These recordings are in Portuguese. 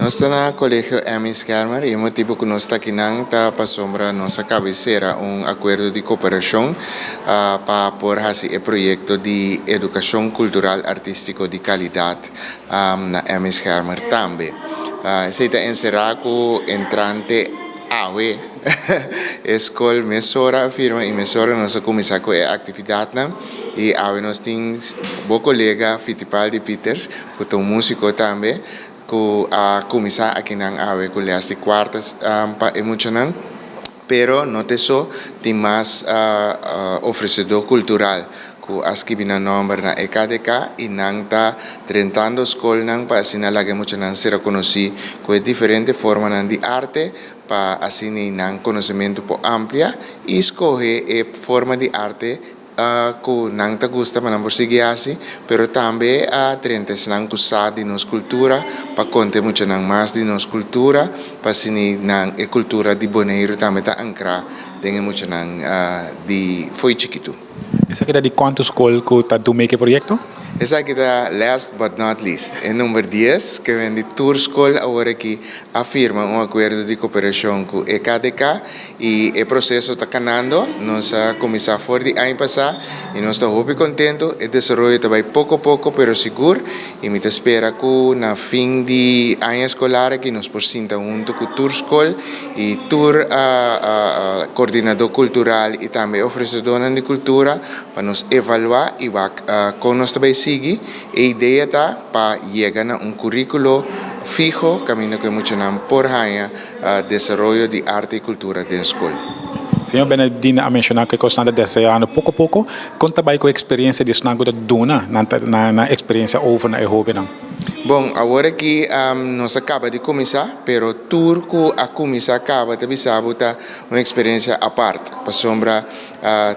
Nós estamos no Colégio Emis Schermer e o motivo que nós estamos aqui está para sombra nossa cabeceira acordo de cooperação para pôr o projeto de educação cultural artístico de qualidade na Emis Schermer também. Se está encerrado com entrante AWE, escola mesora afirma e mesora nossa começar com a atividade e AWE nós temos um colega Fittipaldi Peters, que é um músico também, que a começar aqui na AWE com as quartas para emocionar, pero não é só, tem mais oferecedor cultural, que as que vêm nombre na EKDK e não está tentando escola para assinalar que muito não será conhecido com diferentes formas de arte para assinar conhecimento amplia e escolher a forma de arte que não te gusta para não seguir assim, pero também a trentes não usar de nossa cultura para contar muito mais de nossa cultura para assinar a cultura de Bonaire também está ancrada tem muito de foi chiquito. Essa aqui é de quantos escolas que está do make projeto? Essa aqui é last but not least. É número 10, que vem de Tour School, agora que afirma acordo de cooperação com EKDK e o processo está caminhando. Nós começamos fora de ano passado e nós estamos muito contentes. O desenvolvimento vai pouco a pouco, pero seguro. E me espera que na fim de ano escolar que nós possamos junto com Tour School e Tour coordenador cultural e também oferecedor de cultura para nos avaliar e com nós também seguir. A ideia está para chegar a currículo fijo, caminho que muito não por hanya desenvolvimento de arte e cultura da escola. Senhor Benedino a mencionar que constante desenhando pouco a pouco, conta bem com a experiência de snago da duna na experiência over na hobby não. Bom, agora que nós acaba de começar, pero turco a começar acaba de bisabo tá uma experiência à parte. Para sombra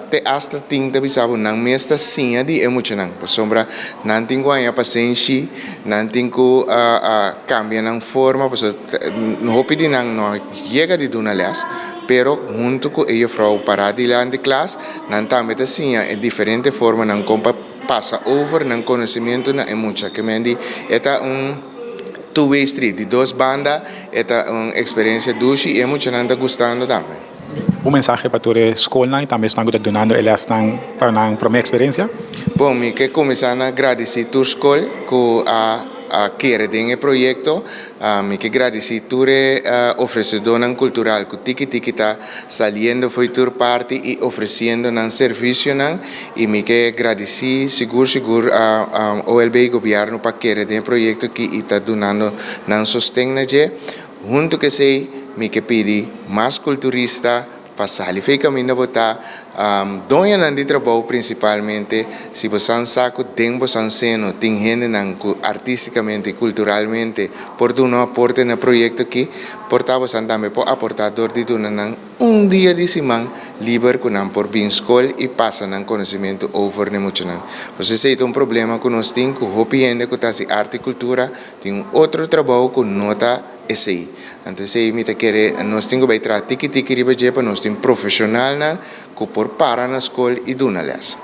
te hasta ting de bisabo não mesta sim de emocionante. Para sombra não tem guanha paciência, não tem que cambia na forma, para não pedir não chega de duna aliás. Pero junto com ela frau para adiante classe, não também assim é diferente forma não compa passa over não conhecimento na emoção que me diz é two-way street de duas bandas é uma experiência doce e emocionante gostando também. O mensagem para toda a escola e também estão donando elas para a primeira experiência? Bom, me que começar a agradecer a escola que a querer o projeto, me que agradecer a oferecedor cultural que tiki está saliendo foi tur parte e oferecendo um serviço e me que agradecer seguro a OLB governo para querer o projeto que está donando não sustento junto que sei me que pedi mais culturista passar ali foi caminho botar donha nan de trabalho principalmente se você saco tem você seno tem gente nan artisticamente culturalmente por do no aporte no projeto aqui portar você também por aportador de do nan dia de semana livre com nan por bem escola e passa nan conhecimento over ne muito nan você sei tem problema com nós tem com hopi ainda com essa arte e cultura tem outro trabalho com nota esse então se me querer nós temos que tratar tiki riba para nós tem profissional na que por para na escola e do aliás.